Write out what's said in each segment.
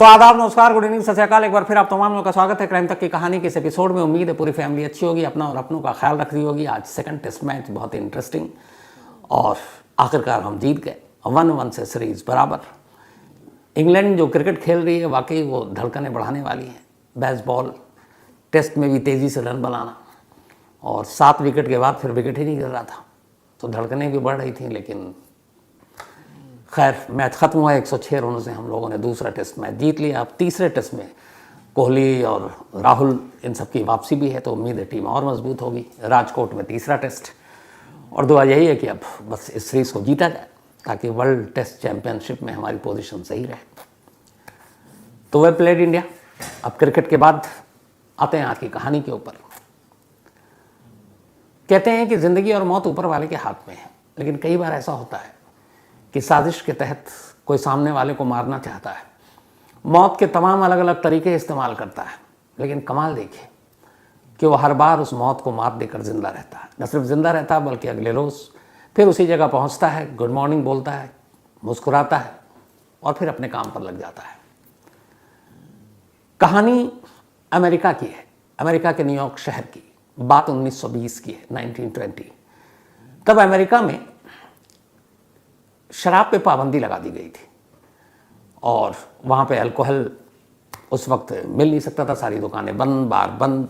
तो आदाब, नमस्कार, गुड इवनिंग, सत श्री अकाल। एक बार फिर आप तमाम लोगों का स्वागत है क्राइम तक की कहानी के इस एपिसोड में। उम्मीद है पूरी फैमिली अच्छी होगी, अपना और अपनों का ख्याल रख रही होगी। आज सेकंड टेस्ट मैच बहुत इंटरेस्टिंग और आखिरकार हम जीत गए 1-1 से सीरीज बराबर। इंग्लैंड जो क्रिकेट खेल रही है वाकई वो धड़कनें बढ़ाने वाली है। बेसबॉल टेस्ट में भी तेज़ी से रन बनाना और 7 विकेट के बाद फिर विकेट ही नहीं गिर रहा था तो धड़कनें भी बढ़ रही थी। लेकिन खैर मैच ख़त्म हुआ 106 रनों से हम लोगों ने दूसरा टेस्ट मैच जीत लिया। अब तीसरे टेस्ट में कोहली और राहुल इन सब की वापसी भी है तो उम्मीद है टीम और मजबूत होगी। राजकोट में तीसरा टेस्ट और दुआ यही है कि अब बस इस सीरीज़ को जीता जाए ताकि वर्ल्ड टेस्ट चैम्पियनशिप में हमारी पोजीशन सही रहे। तो वेल प्लेड इंडिया। अब क्रिकेट के बाद आते हैं आज की कहानी के ऊपर। कहते हैं कि ज़िंदगी और मौत ऊपर वाले के हाथ में है, लेकिन कई बार ऐसा होता है कि साजिश के तहत कोई सामने वाले को मारना चाहता है, मौत के तमाम अलग अलग तरीके इस्तेमाल करता है, लेकिन कमाल देखिए कि वो हर बार उस मौत को मात देकर ज़िंदा रहता है। न सिर्फ ज़िंदा रहता है बल्कि अगले रोज़ फिर उसी जगह पहुंचता है, गुड मॉर्निंग बोलता है, मुस्कुराता है और फिर अपने काम पर लग जाता है। कहानी अमेरिका की है, अमेरिका के न्यूयॉर्क शहर की। बात 1920 की है, 1920। तब अमेरिका में शराब पे पाबंदी लगा दी गई थी और वहाँ पे अल्कोहल उस वक्त मिल नहीं सकता था। सारी दुकानें बंद, बार बंद,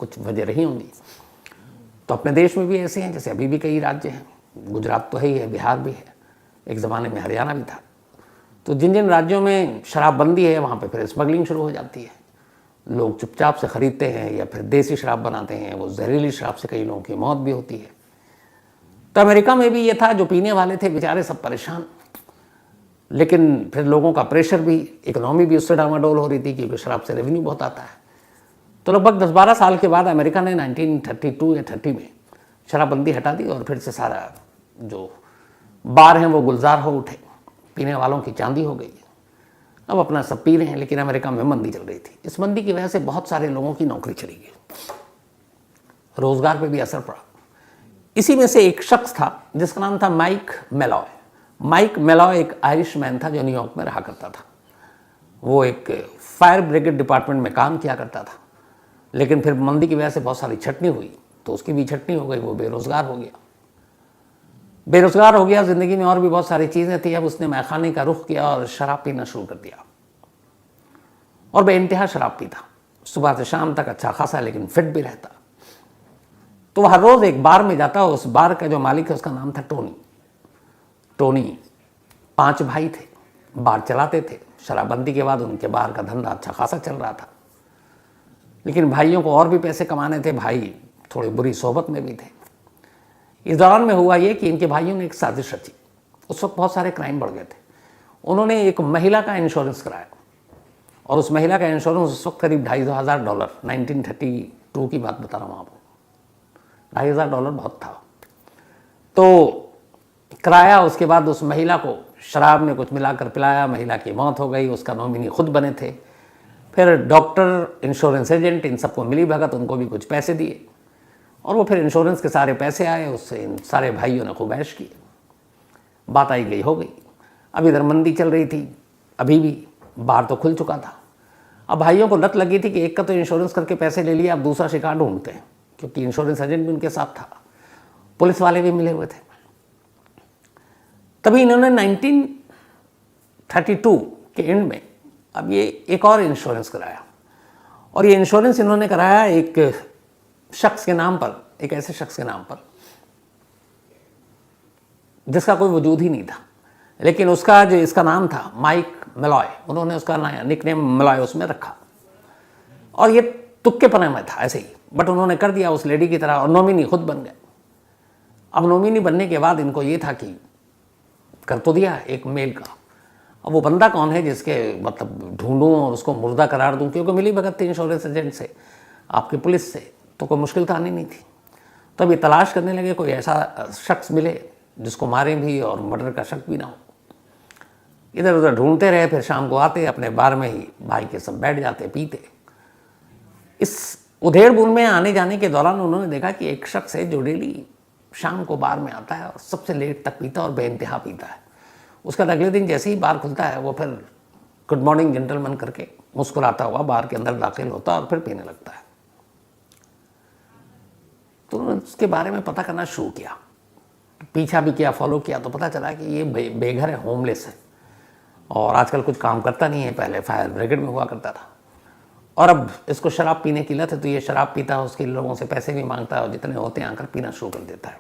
कुछ वजह रही होंगी। तो अपने देश में भी ऐसे हैं, जैसे अभी भी कई राज्य हैं। गुजरात तो है ही है, बिहार भी है, एक ज़माने में हरियाणा भी था। तो जिन जिन राज्यों में शराब बंदी है वहाँ पे फिर स्मगलिंग शुरू हो जाती है। लोग चुपचाप से ख़रीदते हैं या फिर देसी शराब बनाते हैं। वो जहरीली शराब से कई लोगों की मौत भी होती है। तो अमेरिका में भी ये था, जो पीने वाले थे बेचारे सब परेशान, लेकिन फिर लोगों का प्रेशर भी, इकोनॉमी भी उससे डामाडोल हो रही थी क्योंकि शराब से रेवेन्यू बहुत आता है। तो लगभग 10-12 साल के बाद अमेरिका ने 1932 या 30 में शराबबंदी हटा दी और फिर से सारा जो बार हैं वो गुलजार हो उठे, पीने वालों की चांदी हो गई। अब अपना सब पी रहे हैं, लेकिन अमेरिका में मंदी चल रही थी। इस मंदी की वजह से बहुत सारे लोगों की नौकरी चली गई, रोज़गार पर भी असर पड़ा। इसी में से एक शख्स था जिसका नाम था माइक मेलॉय। माइक मेलॉय एक आयरिश मैन था जो न्यूयॉर्क में रहा करता था। वो एक फायर ब्रिगेड डिपार्टमेंट में काम किया करता था, लेकिन फिर मंदी की वजह से बहुत सारी छटनी हुई तो उसकी भी छटनी हो गई, वो बेरोज़गार हो गया। बेरोज़गार हो गया, ज़िंदगी में और भी बहुत सारी चीज़ें थी। अब उसने मैखाने का रुख किया और शराब पीना शुरू कर दिया और बेइंतहा शराब पीता, सुबह से शाम तक अच्छा खासा, लेकिन फिट भी रहता। तो हर रोज़ एक बार में जाता। उस बार का जो मालिक है उसका नाम था टोनी। टोनी 5 भाई थे, बार चलाते थे। शराबबंदी के बाद उनके बार का धंधा अच्छा खासा चल रहा था, लेकिन भाइयों को और भी पैसे कमाने थे। भाई थोड़ी बुरी सोहबत में भी थे। इस दौरान में हुआ ये कि इनके भाइयों ने एक साजिश रची। उस वक्त बहुत सारे क्राइम बढ़ गए थे। उन्होंने एक महिला का इंश्योरेंस कराया और उस महिला का इंश्योरेंस उस वक्त करीब $2,500, 1932 की बात बता रहा हूँ आपको। $2,500 बहुत था। तो कराया, उसके बाद उस महिला को शराब में कुछ मिलाकर पिलाया, महिला की मौत हो गई। उसका नॉमिनी खुद बने थे। फिर डॉक्टर, इंश्योरेंस एजेंट, इन सबको मिली भगत, उनको भी कुछ पैसे दिए और वो फिर इंश्योरेंस के सारे पैसे आए। उससे इन सारे भाइयों ने खूब ऐश की। बात आई गई हो गई। अब इधर मंदी चल रही थी, अभी भी बार तो खुल चुका था। अब भाइयों को लत लगी थी कि एक का तो इंश्योरेंस करके पैसे ले लिया, अब दूसरा शिकार ढूंढते हैं, क्योंकि इंश्योरेंस एजेंट भी उनके साथ था, पुलिस वाले भी मिले हुए थे। तभी इन्होंने 1932 के एंड में अब ये एक और इंश्योरेंस कराया और ये इंश्योरेंस इन्होंने कराया एक शख्स के नाम पर, एक ऐसे शख्स के नाम पर जिसका कोई वजूद ही नहीं था, लेकिन उसका जो इसका नाम था माइक मेलॉय, उन्होंने उसका निकनेम मेलॉय उसमें रखा और ये तुक्के पने में था ऐसे ही, बट उन्होंने कर दिया उस लेडी की तरह और नॉमिनी खुद बन गए। अब नॉमिनी बनने के बाद इनको ये था कि कर तो दिया एक मेल का, अब वो बंदा कौन है जिसके मतलब ढूंढूं और उसको मुर्दा करार दूं, क्योंकि मिली भगत थी इंश्योरेंस एजेंट से, आपकी पुलिस से, तो कोई मुश्किल तो आनी नहीं थी। तब ये तलाश करने लगे कोई ऐसा शख्स मिले जिसको मारे भी और मर्डर का शक भी ना हो। इधर उधर ढूंढते रहे, फिर शाम को आते, अपने बार में ही भाई के सब बैठ जाते, पीते। इस उधेड़-बुन में आने जाने के दौरान उन्होंने देखा कि एक शख्स है जो डेली शाम को बार में आता है और सबसे लेट तक पीता और बेइंतहा पीता है। उसका अगले दिन जैसे ही बार खुलता है वो फिर गुड मॉर्निंग जेंटलमैन करके मुस्कुराता हुआ बार के अंदर दाखिल होता है और फिर पीने लगता है। तो उन्होंने उसके बारे में पता करना शुरू किया, पीछा भी किया, फॉलो किया, तो पता चला कि ये बेघर है, होमलेस है और आजकल कुछ काम करता नहीं है। पहले फायर ब्रिगेड में हुआ करता था और अब इसको शराब पीने की लत है, तो ये शराब पीता है, उसके लोगों से पैसे भी मांगता है और जितने होते हैं आकर पीना शुरू कर देता है।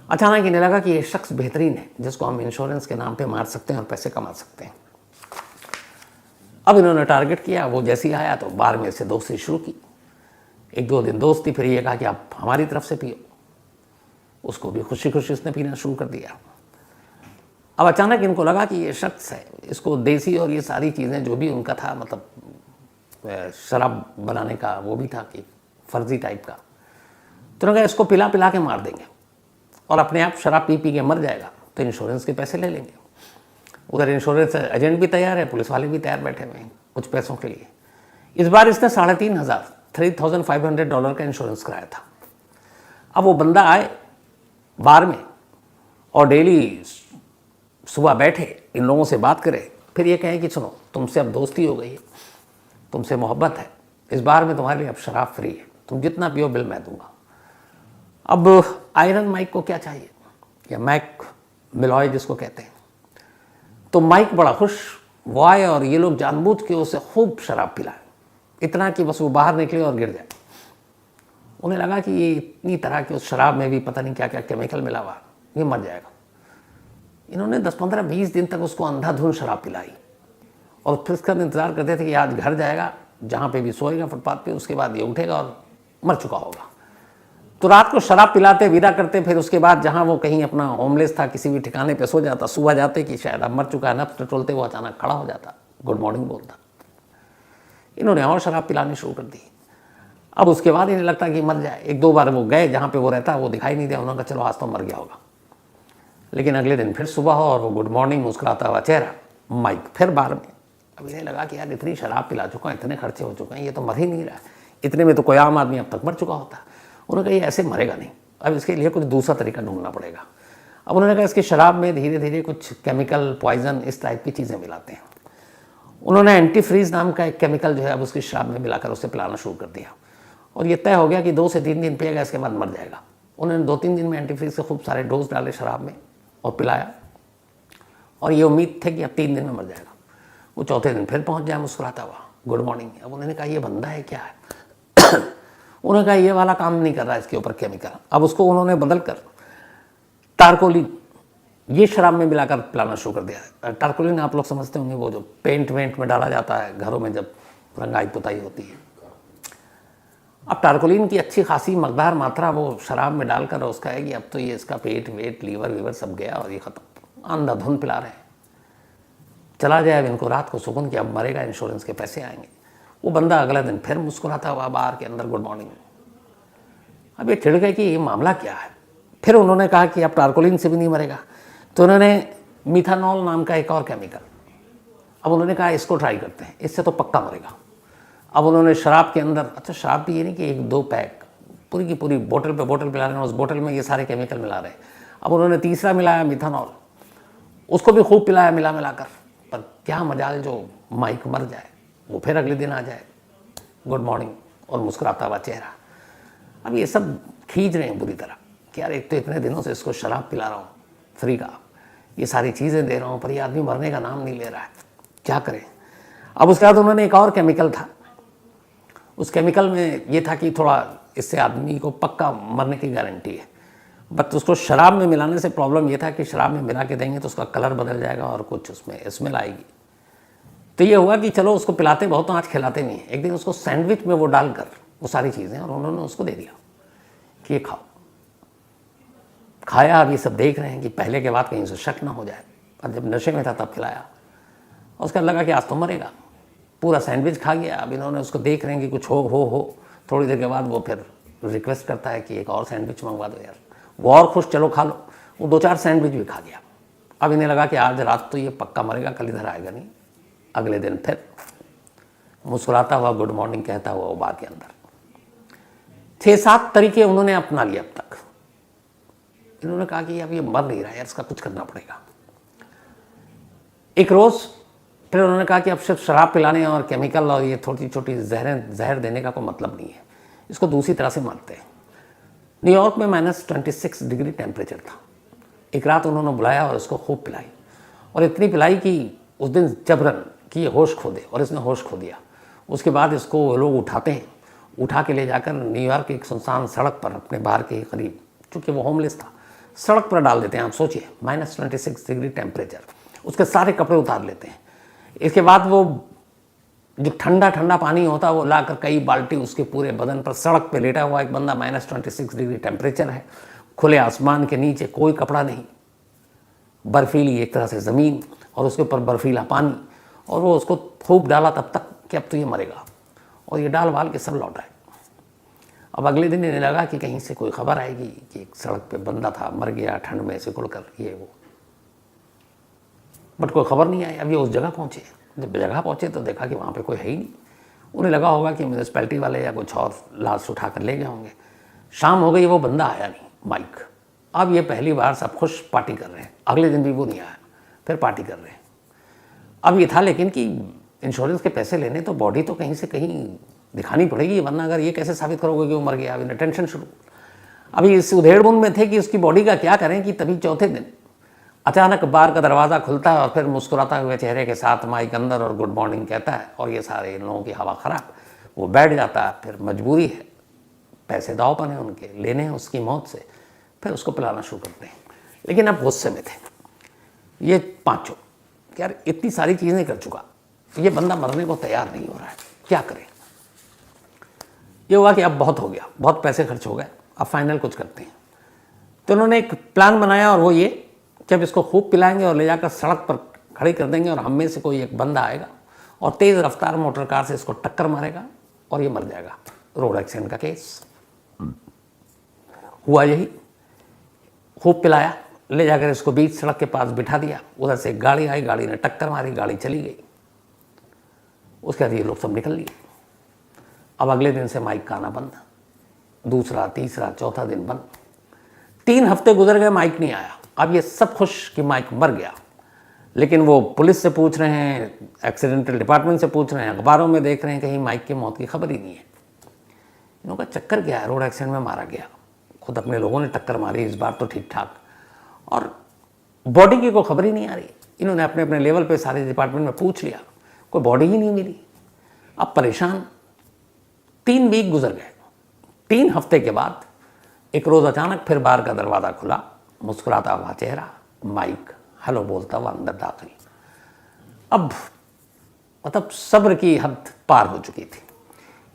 अचानक इन्हें लगा कि ये शख्स बेहतरीन है जिसको हम इंश्योरेंस के नाम पे मार सकते हैं और पैसे कमा सकते हैं। अब इन्होंने टारगेट किया, वो जैसे ही आया तो बार में से दोस्ती शुरू की। 1-2 दिन दोस्ती, फिर ये कहा कि आप हमारी तरफ से पियो। उसको भी खुशी खुशी उसने पीना शुरू कर दिया। अब अचानक इनको लगा कि ये शख्स है, इसको देसी और ये सारी चीज़ें जो भी उनका था, मतलब शराब बनाने का वो भी था कि फर्जी टाइप का, तो उन्होंने कहा इसको पिला पिला के मार देंगे और अपने आप शराब पी पी के मर जाएगा तो इंश्योरेंस के पैसे ले लेंगे। उधर इंश्योरेंस एजेंट भी तैयार है, पुलिस वाले भी तैयार बैठे हुए हैं कुछ पैसों के लिए। इस बार इसने $3,500 का इंश्योरेंस कराया था। अब वो बंदा आए बार में और डेली सुबह बैठे, इन लोगों से बात करे, फिर ये कहें कि सुनो तुमसे अब दोस्ती हो गई है, तुमसे मोहब्बत है, इस बार में तुम्हारे लिए अब शराब फ्री है, तुम जितना पियो बिल मैं दूंगा। अब आयरन माइक को क्या चाहिए, या मैक मिलॉय जिसको कहते हैं, तो माइक बड़ा खुश, वो आए और ये लोग जानबूझ के उसे खूब शराब पिलाए, इतना कि बस वो बाहर निकले और गिर जाए। उन्हें लगा कि ये इतनी तरह की उस शराब में भी पता नहीं क्या क्या केमिकल मिला हुआ, ये मर जाएगा। इन्होंने 10-15-20 दिन तक उसको अंधाधुंध शराब पिलाई और फिर उसका इंतज़ार करते थे कि आज घर जाएगा, जहाँ पे भी सोएगा फुटपाथ पे, उसके बाद ये उठेगा और मर चुका होगा। तो रात को शराब पिलाते, विदा करते, फिर उसके बाद जहाँ वो कहीं अपना होमलेस था किसी भी ठिकाने पे सो जाता, सुबह जाते कि शायद अब मर चुका है, नफ्स टटोलते वो अचानक खड़ा हो जाता, गुड मॉर्निंग बोलता। इन्होंने और शराब पिलानी शुरू कर दी। अब उसके बाद इन्हें लगता कि मर जाए। 1-2 बार वो गए जहाँ पे वो रहता है, वो दिखाई नहीं दिया, उन्होंने कहा चलो आज तो मर गया होगा। लेकिन अगले दिन फिर सुबह हो और वो गुड मॉर्निंग मुस्कुराता हुआ चेहरा, माइक फिर बार में। अब इन्हें लगा कि यार इतनी शराब पिला चुका है, इतने खर्चे हो चुके हैं, ये तो मर ही नहीं रहा है, इतने में तो कोई आम आदमी अब तक मर चुका होता। उन्होंने कहा ये ऐसे मरेगा नहीं, अब इसके लिए कुछ दूसरा तरीका ढूंढना पड़ेगा। अब उन्होंने कहा इसकी शराब में धीरे धीरे कुछ केमिकल, पॉइजन, इस टाइप की चीज़ें मिलाते हैं। उन्होंने एंटी फ्रीज नाम का एक केमिकल जो है अब उसकी शराब में मिलाकर उसे पिलाना शुरू कर दिया और ये तय हो गया कि 2 से 3 दिन पिएगा, इसके बाद मर जाएगा। उन्होंने 2-3 दिन में एंटी फ्रीज के खूब सारे डोज डाले शराब में और पिलाया और ये उम्मीद थी कि अब 3 दिन में मर जाएगा। वो चौथे दिन फिर पहुंच जाए मुस्कुराता हुआ, गुड मॉर्निंग। अब उन्होंने कहा ये बंदा है क्या है उन्होंने कहा ये वाला काम नहीं कर रहा है इसके ऊपर केमिकल। अब उसको उन्होंने बदल कर टारकोलिन ये शराब में मिलाकर पिलाना शुरू कर दिया। टारकोलिन आप लोग समझते होंगे, वो जो पेंट वेंट में डाला जाता है घरों में जब रंगाई पुताई होती है। अब टारकोलिन की अच्छी खासी मकदार मात्रा वो शराब में डालकर उसका है कि अब तो ये इसका पेट वेट लीवर वीवर सब गया और ये ख़त्म, अंधाधुंध पिला रहे हैं, चला जाए अब इनको रात को सुकून कि अब मरेगा, इंश्योरेंस के पैसे आएंगे। वो बंदा अगला दिन फिर मुस्कुराता हुआ बार के अंदर, गुड मॉर्निंग। अब ये चिढ़ गए कि ये मामला क्या है। फिर उन्होंने कहा कि अब टारकोलिन से भी नहीं मरेगा, तो उन्होंने मिथानॉल नाम का एक और केमिकल, अब उन्होंने कहा इसको ट्राई करते हैं, इससे तो पक्का मरेगा। अब उन्होंने शराब के अंदर, अच्छा शराब भी ये नहीं कि 1-2 पैक, पूरी की पूरी बोतल पे बोतल पिला रहे हैं, उस बोतल में ये सारे केमिकल मिला रहे हैं। अब उन्होंने तीसरा मिलाया मिथानॉल, उसको भी खूब पिलाया मिला मिलाकर, पर क्या मजाल जो माइक मर जाए, वो फिर अगले दिन आ जाए, गुड मॉर्निंग और मुस्कुराता हुआ चेहरा। अब ये सब खींच रहे हैं बुरी तरह कि यार एक तो इतने दिनों से इसको शराब पिला रहा हूँ फ्री का, ये सारी चीज़ें दे रहा हूँ, पर ये आदमी मरने का नाम नहीं ले रहा है, क्या करें। अब उसके बाद उन्होंने एक और केमिकल था, उस केमिकल में ये था कि थोड़ा इससे आदमी को पक्का मरने की गारंटी है, बट उसको शराब में मिलाने से प्रॉब्लम ये था कि शराब में मिला के देंगे तो उसका कलर बदल जाएगा और कुछ उसमें स्मेल आएगी। तो ये हुआ कि चलो उसको पिलाते बहुत, आज खिलाते नहीं। एक दिन उसको सैंडविच में वो डालकर वो सारी चीज़ें और उन्होंने उसको दे दिया कि ये खाओ। खाया, अब ये सब देख रहे हैं कि पहले के बाद कहीं से शक ना हो जाए, और जब नशे में था तब खिलाया, और उसका लगा कि आज तो मरेगा, पूरा सैंडविच खा गया। अब इन्होंने उसको देख रहे हैं कि कुछ हो, थोड़ी देर के बाद वो फिर रिक्वेस्ट करता है कि एक और सैंडविच मंगवा दो यार, वो और खुश, चलो खा लो। वो 2-4 सैंडविच भी खा गया। अब इन्हें लगा कि आज रात तो ये पक्का मरेगा, कल इधर आएगा नहीं। अगले दिन फिर मुस्कुराता हुआ गुड मॉर्निंग कहता हुआ वो बार के अंदर। 6-7 तरीके उन्होंने अपना लिए अब तक। इन्होंने कहा कि अब ये मर नहीं रहा है यार, इसका कुछ करना पड़ेगा। एक रोज फिर उन्होंने कहा कि अब सिर्फ शराब पिलाने और केमिकल और ये थोड़ी छोटी जहर देने का कोई मतलब नहीं है, इसको दूसरी तरह से मारते हैं। न्यूयॉर्क में -26 डिग्री टेम्परेचर था। एक रात उन्होंने बुलाया और इसको खूब पिलाई, और इतनी पिलाई कि उस दिन जबरन कि ये होश खो दे, और इसने होश खो दिया। उसके बाद इसको वो लोग उठाते हैं, उठा के ले जाकर न्यूयॉर्क की एक सुनसान सड़क पर अपने बाहर के करीब, चूँकि वो होमलेस था, सड़क पर डाल देते हैं। आप सोचिए -26 डिग्री टेम्परेचर, उसके सारे कपड़े उतार लेते हैं। इसके बाद वो जो ठंडा ठंडा पानी होता है वो लाकर कई बाल्टी उसके पूरे बदन पर, सड़क पे लेटा हुआ एक बंदा, -26 डिग्री टेम्परेचर है, खुले आसमान के नीचे, कोई कपड़ा नहीं, बर्फीली एक तरह से ज़मीन और उसके ऊपर बर्फीला पानी, और वो उसको खूब डाला तब तक कि अब तो ये मरेगा, और ये डाल वाल के सब लौट आए। अब अगले दिन इन्हें लगा कि कहीं से कोई खबर आएगी कि एक सड़क पे बंदा था, मर गया ठंड में सिकुड़ कर, ये वो, बट कोई खबर नहीं आई। अब ये उस जगह पहुँचे, जब जगह पहुँचे तो देखा कि वहाँ पे कोई है ही नहीं। उन्हें लगा होगा कि म्यूनिसपैलिटी वाले या कुछ और लाश उठा कर ले गए होंगे। शाम हो गई, वो बंदा आया नहीं, माइक। अब ये पहली बार सब खुश पार्टी कर रहे हैं। अगले दिन भी वो नहीं आया, फिर पार्टी कर रहे हैं। अब ये था लेकिन कि इंश्योरेंस के पैसे लेने तो बॉडी तो कहीं से कहीं दिखानी पड़ेगी, वरना अगर ये कैसे साबित करोगे कि वो मर गया। अभी टेंशन शुरू। अभी इस उधेड़बुन में थे कि उसकी बॉडी का क्या करें, कि तभी चौथे दिन अचानक बार का दरवाज़ा खुलता है और फिर मुस्कुराता हुए चेहरे के साथ माइक अंदर और गुड मॉर्निंग कहता है, और ये सारे इन लोगों की हवा ख़राब। वो बैठ जाता है, फिर मजबूरी है, पैसे दाव पर हैं उनके, लेने हैं उसकी मौत से, फिर उसको पिलाना शुरू करते हैं। लेकिन अब गुस्से में थे ये पाँचों, यार इतनी सारी चीज़ें कर चुका, ये बंदा मरने को तैयार नहीं हो रहा है, क्या करें। ये हुआ कि अब बहुत हो गया, बहुत पैसे खर्च हो गए, अब फाइनल कुछ करते हैं। तो उन्होंने एक प्लान बनाया, और वो ये कि अब इसको खूब पिलाएंगे और ले जाकर सड़क पर खड़ी कर देंगे, और हम में से कोई एक बंदा आएगा और तेज़ रफ्तार मोटर कार से इसको टक्कर मारेगा और ये मर जाएगा। रोड एक्सीडेंट का केस हुआ यही। खूब पिलाया, ले जाकर इसको बीच सड़क के पास बिठा दिया, उधर से एक गाड़ी आई, गाड़ी ने टक्कर मारी, गाड़ी चली गई। उसके बाद ये लोग सब निकल लिए। अब अगले दिन से माइक का आना बंद, दूसरा, तीसरा, चौथा दिन बंद। 3 हफ्ते गुजर गए, माइक नहीं आया। अब ये सब खुश कि माइक मर गया, लेकिन वो पुलिस से पूछ रहे हैं, एक्सीडेंटल डिपार्टमेंट से पूछ रहे हैं, अखबारों में देख रहे हैं, कहीं माइक की मौत की खबर ही नहीं है। इन लोगों का चक्कर क्या है, रोड एक्सीडेंट में मारा गया, खुद अपने लोगों ने टक्कर मारी, इस बार तो ठीक ठाक, और बॉडी की कोई खबर ही नहीं आ रही। इन्होंने अपने अपने लेवल पे सारे डिपार्टमेंट में पूछ लिया, कोई बॉडी ही नहीं मिली। अब परेशान। 3 वीक गुजर गए। 3 हफ्ते के बाद एक रोज़ अचानक फिर बार का दरवाज़ा खुला, मुस्कुराता हुआ चेहरा, माइक, हेलो बोलता हुआ अंदर दाखिल। अब मतलब सब्र की हद पार हो चुकी थी।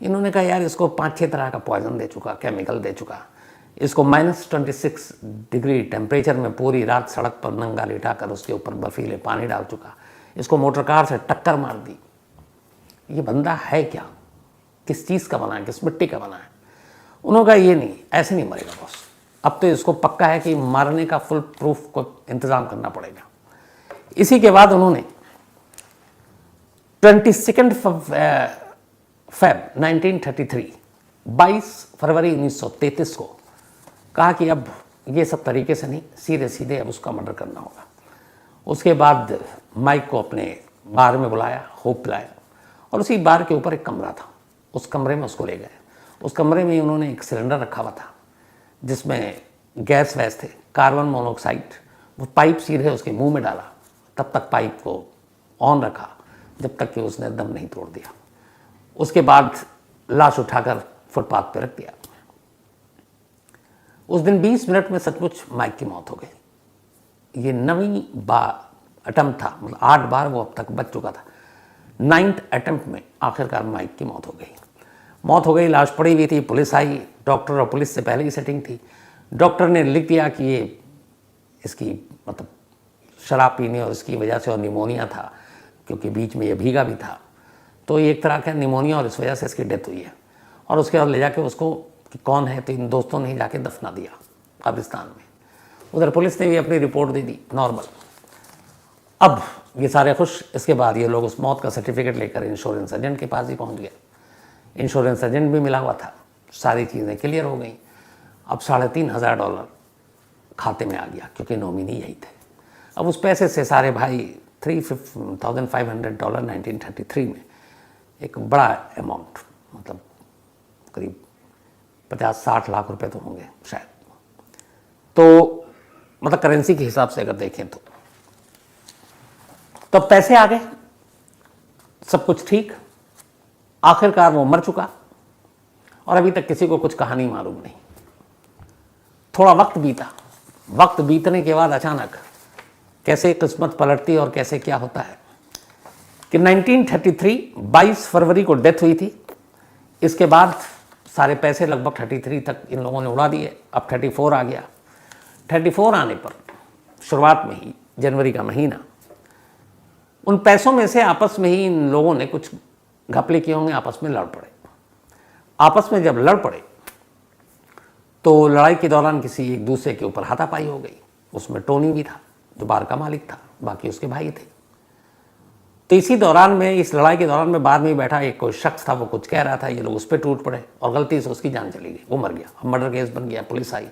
इन्होंने कहा यार इसको 5-6 तरह का पॉइजन दे चुका, केमिकल दे चुका, इसको -26 डिग्री टेम्परेचर में पूरी रात सड़क पर नंगा लिटा कर उसके ऊपर बर्फीले पानी डाल चुका, इसको मोटर कार से टक्कर मार दी। ये बंदा है क्या, किस चीज़ का बना है, किस मिट्टी का बना है। उन्होंने कहा ये नहीं, ऐसे नहीं मरेगा बॉस, अब तो इसको पक्का है कि मारने का फुल प्रूफ को इंतज़ाम करना पड़ेगा। इसी के बाद उन्होंने 22 फ़रवरी 1933, 22 फरवरी 1933 को कहा कि अब ये सब तरीके से नहीं, सीधे सीधे अब उसका मर्डर करना होगा। उसके बाद माइक को अपने बार में बुलाया, खूब पिलाया, और उसी बार के ऊपर एक कमरा था, उस कमरे में उसको ले गए। उस कमरे में उन्होंने एक सिलेंडर रखा हुआ था जिसमें गैस वैस थे, कार्बन मोनोऑक्साइड। वो पाइप सीधे उसके मुंह में डाला, तब तक पाइप को ऑन रखा जब तक कि उसने दम नहीं तोड़ दिया। उसके बाद लाश उठाकर फुटपाथ पर रख दिया। उस दिन 20 मिनट में सचमुच माइक की मौत हो गई। ये 9वीं बार अटेम्प्ट था, मतलब 8 बार वो अब तक बच चुका था। 9th अटेम्प्ट में आखिरकार माइक की मौत हो गई। मौत हो गई, लाश पड़ी हुई थी, पुलिस आई, डॉक्टर और पुलिस से पहले ही सेटिंग थी। डॉक्टर ने लिख दिया कि ये इसकी मतलब शराब पीने और इसकी वजह से और निमोनिया था, क्योंकि बीच में ये भीगा भी था, तो ये एक तरह का निमोनिया और इस वजह से इसकी डेथ हुई है। और उसके बाद ले जाके उसको कि कौन है, तो इन दोस्तों ने जाके दफना दिया कब्रिस्तान में। उधर पुलिस ने भी अपनी रिपोर्ट दे दी, नॉर्मल। अब ये सारे खुश। इसके बाद ये लोग उस मौत का सर्टिफिकेट लेकर इंश्योरेंस एजेंट के पास ही पहुंच गए। इंश्योरेंस एजेंट भी मिला हुआ था, सारी चीज़ें क्लियर हो गई। अब $3,500 खाते में आ गया, क्योंकि नॉमिनी यही थे। अब उस पैसे से सारे भाई $3,500 1933 में एक बड़ा अमाउंट, मतलब करीब 50-60 लाख रुपए तो होंगे शायद। तो मतलब करेंसी के हिसाब से अगर देखें तो तब पैसे आ गए, सब कुछ ठीक। आखिरकार वो मर चुका और अभी तक किसी को कुछ कहानी मालूम नहीं। थोड़ा वक्त बीता, वक्त बीतने के बाद अचानक कैसे किस्मत पलटती और कैसे क्या होता है कि 1933 22 फरवरी को डेथ हुई थी। इसके बाद सारे पैसे लगभग 33 तक इन लोगों ने उड़ा दिए। अब 34 आ गया। 34 आने पर शुरुआत में ही जनवरी का महीना, उन पैसों में से आपस में ही इन लोगों ने कुछ घपले किए होंगे, आपस में लड़ पड़े। आपस में जब लड़ पड़े तो लड़ाई के दौरान किसी एक दूसरे के ऊपर हाथापाई हो गई। उसमें टोनी भी था जो बार का मालिक था, बाकी उसके भाई थे। तो इसी दौरान में, इस लड़ाई के दौरान में बाद में बैठा एक कोई शख्स था, वो कुछ कह रहा था, ये लोग उस पर टूट पड़े और गलती से उसकी जान चली गई, वो मर गया। अब मर्डर केस बन गया। पुलिस आई,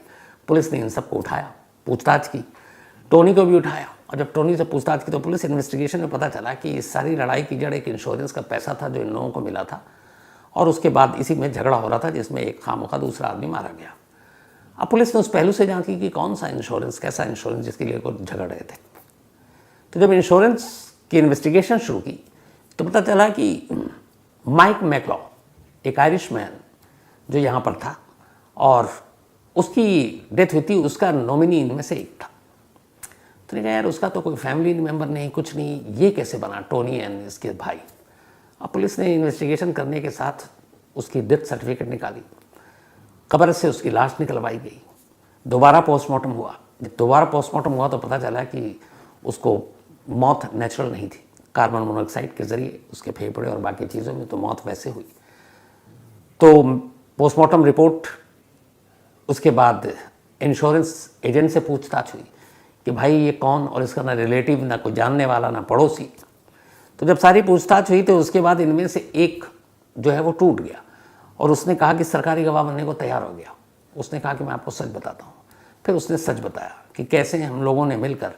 पुलिस ने इन सबको उठाया, पूछताछ की, टोनी को भी उठाया। और जब टोनी से पूछताछ की तो पुलिस इन्वेस्टिगेशन में पता चला कि इस सारी लड़ाई की जड़ एक इंश्योरेंस का पैसा था जो इन लोगों को मिला था, और उसके बाद इसी में झगड़ा हो रहा था जिसमें एक खामोखा दूसरा आदमी मारा गया। अब पुलिस ने उस पहलू से जांच की कि कौन सा इंश्योरेंस, कैसा इंश्योरेंस जिसके लिए कुछ झगड़ रहे थे। तो जब इंश्योरेंस की इन्वेस्टिगेशन शुरू की तो पता चला कि माइक मैकलॉ, एक आयरिशमैन जो यहाँ पर था और उसकी डेथ हुई थी, उसका नॉमिनी इनमें से एक था। तो कहा यार उसका तो कोई फैमिली मेंबर नहीं, कुछ नहीं, ये कैसे बना टोनी एंड इसके भाई। अब पुलिस ने इन्वेस्टिगेशन करने के साथ उसकी डेथ सर्टिफिकेट निकाली, कब्र से उसकी लाश निकलवाई गई, दोबारा पोस्टमार्टम हुआ। जब दोबारा पोस्टमार्टम हुआ तो पता चला कि उसको मौत नेचुरल नहीं थी, कार्बन मोनोऑक्साइड के जरिए उसके फेफड़े और बाकी चीज़ों में तो मौत वैसे हुई। तो पोस्टमार्टम रिपोर्ट, उसके बाद इंश्योरेंस एजेंट से पूछताछ हुई कि भाई ये कौन, और इसका ना रिलेटिव, ना कोई जानने वाला, ना पड़ोसी। तो जब सारी पूछताछ हुई तो उसके बाद इनमें से एक जो है वो टूट गया और उसने कहा कि सरकारी गवाह बनने को तैयार हो गया। उसने कहा कि मैं आपको सच बताता हूँ। फिर उसने सच बताया कि कैसे हम लोगों ने मिलकर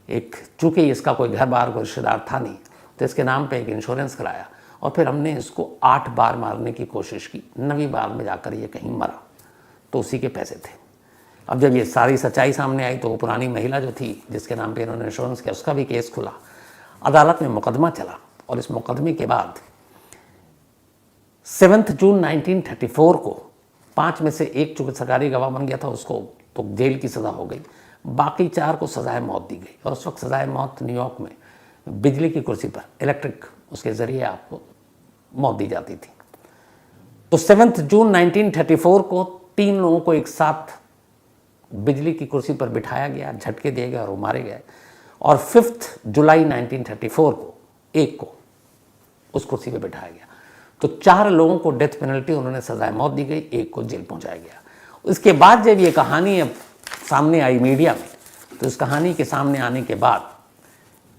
एक, चूँकि इसका कोई घर बार कोई रिश्तेदार था नहीं, तो इसके नाम पे एक इंश्योरेंस कराया और फिर हमने इसको 8 बार मारने की कोशिश की। 9वीं बार में जाकर ये कहीं मरा, तो उसी के पैसे थे। अब जब ये सारी सच्चाई सामने आई तो वो पुरानी महिला जो थी जिसके नाम पे इन्होंने इंश्योरेंस किया, उसका भी केस खुला, अदालत में मुकदमा चला। और इस मुकदमे के बाद 7 जून 1934 को 5 में से एक चूँकि सरकारी गवाह बन गया था, उसको तो जेल की सज़ा हो गई, बाकी 4 को सजाए मौत दी गई। और उस वक्त सजाए मौत न्यूयॉर्क में बिजली की कुर्सी पर, इलेक्ट्रिक, उसके ज़रिए आपको मौत दी जाती थी। तो 7 जून 1934 को 3 लोगों को एक साथ बिजली की कुर्सी पर बिठाया गया, झटके दिए गए और वो मारे गए। और 5 जुलाई 1934 को एक को उस कुर्सी पर बिठाया गया। तो 4 लोगों को डेथ पेनल्टी, उन्होंने सजाए मौत दी गई, एक को जेल पहुंचाया गया। उसके बाद जब ये कहानी अब सामने आई मीडिया में, तो इस कहानी के सामने आने के बाद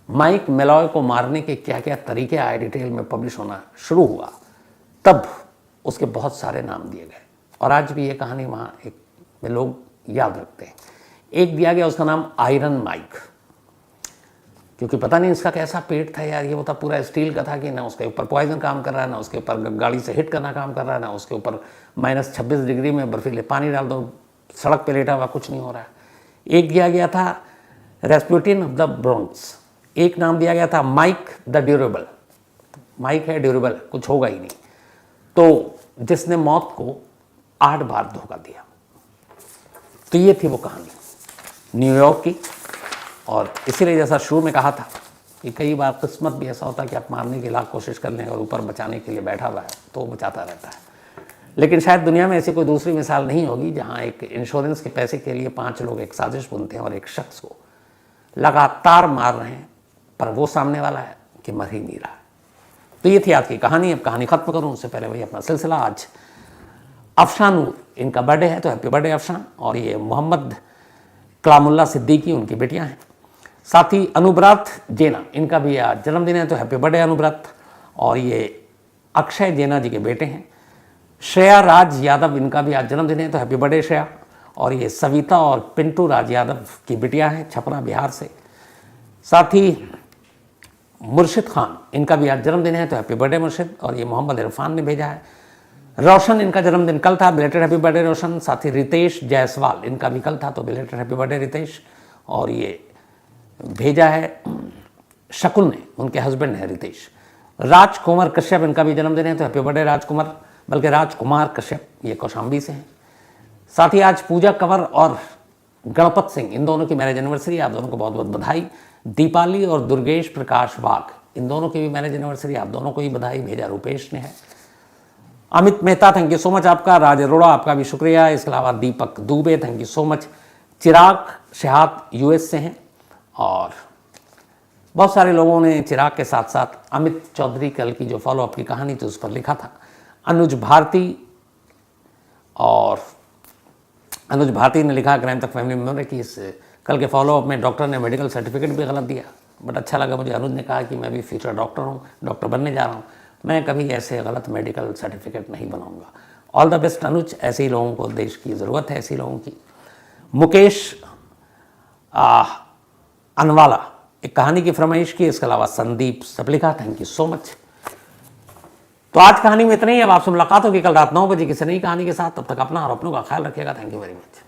माइक मेलॉय को मारने के क्या क्या तरीके आए, डिटेल में पब्लिश होना शुरू हुआ, तब उसके बहुत सारे नाम दिए गए। और आज भी ये कहानी वहाँ एक में लोग याद रखते हैं। एक दिया गया, उसका नाम आयरन माइक, क्योंकि पता नहीं इसका कैसा पेट था यार, ये होता पूरा स्टील का था कि ना उसके ऊपर पॉइजन काम कर रहा है, ना उसके ऊपर गाड़ी से हिट करना काम कर रहा है, ना उसके ऊपर -26 डिग्री में बर्फीले पानी डाल दो, सड़क पे लेटा हुआ, कुछ नहीं हो रहा है। एक दिया गया था रेस्पुटिन ऑफ द ब्रोंक्स, एक नाम दिया गया था माइक द ड्यूरेबल, माइक है ड्यूरेबल, कुछ होगा ही नहीं, तो जिसने मौत को 8 बार धोखा दिया। तो ये थी वो कहानी न्यूयॉर्क की। और इसीलिए जैसा शुरू में कहा था कि कई बार किस्मत भी ऐसा होता है कि आप मारने की लाख कोशिश कर लें और ऊपर बचाने के लिए बैठा हुआ है तो वो बचाता रहता है। लेकिन शायद दुनिया में ऐसी कोई दूसरी मिसाल नहीं होगी जहां एक इंश्योरेंस के पैसे के लिए 5 लोग एक साजिश बुनते हैं और एक शख्स को लगातार मार रहे हैं, पर वो सामने वाला है कि मर ही नहीं रहा है। तो ये थी आज की कहानी। अब कहानी खत्म करूँ उससे पहले वही अपना सिलसिला। आज अफशान इनका बर्थडे है, तो हैप्पी बर्थडे अफशान। और ये मोहम्मद कलामुल्ला सिद्दीकी उनकी बेटियां हैं। साथ ही अनुव्रत जेना, इनका भी आज जन्मदिन है, तो हैप्पी बर्थडे अनुव्रत। और ये अक्षय जेना जी के बेटे हैं। श्रेया राज यादव, इनका भी आज जन्मदिन है, तो हैप्पी बर्थडे श्रेया। और ये सविता और पिंटू राज यादव की बिटिया हैं, छपरा बिहार से। साथ ही मुर्शिद खान, इनका भी आज जन्मदिन है, तो हैप्पी बर्थडे मुर्शिद। और ये मोहम्मद इरफान ने भेजा है। रोशन, इनका जन्मदिन कल था, बिलेटेड हैप्पी बर्थडे रोशन। साथ ही रितेश जायसवाल, इनका भी कल था, तो बिलेटेड हैप्पी बर्थडे रितेश। और ये भेजा है शकुन ने, उनके हस्बैंड है रितेश। राजकुमार कश्यप, इनका भी जन्मदिन है, तो हैप्पी बर्थडे राजकुमार, बल्कि राजकुमार कश्यप, ये कौशाम्बी से हैं। साथ ही आज पूजा कंवर और गणपत सिंह, इन दोनों की मैरिज एनिवर्सरी, आप दोनों को बहुत बहुत बधाई। दीपाली और दुर्गेश प्रकाश बाघ, इन दोनों की भी मैरिज एनिवर्सरी, आप दोनों को ही बधाई। भेजा रुपेश ने है। Amit Mehta, thank you so much आपका। राज अरोड़ा, आपका भी शुक्रिया। इसके अलावा Deepak Dubey, thank you so much. Chirag Shahat US से हैं। और बहुत सारे लोगों ने चिराग के साथ साथ अमित चौधरी कल की जो फॉलोअप की कहानी थी उस पर लिखा था। अनुज भारती, और अनुज भारती ने लिखा क्राइम तक फैमिली मेंबर कि इस कल के फॉलोअप में डॉक्टर ने मेडिकल सर्टिफिकेट भी गलत दिया। बट अच्छा लगा मुझे। अनुज ने कहा कि मैं भी फ्यूचर डॉक्टर हूँ, डॉक्टर बनने जा रहा हूँ, मैं कभी ऐसे गलत मेडिकल सर्टिफिकेट नहीं बनाऊंगा। ऑल द बेस्ट अनुज, ऐसे ही लोगों को देश की ज़रूरत है, ऐसे लोगों की। मुकेश अनवाला, एक कहानी की फरमाइश की। इसके अलावा संदीप सब लिखा, थैंक यू सो मच। तो आज कहानी में इतना ही। अब आपसे मुलाकात होगी कल रात 9 बजे किसी नई कहानी के साथ। तब तक अपना और अपनों का ख्याल रखिएगा। Thank you very much.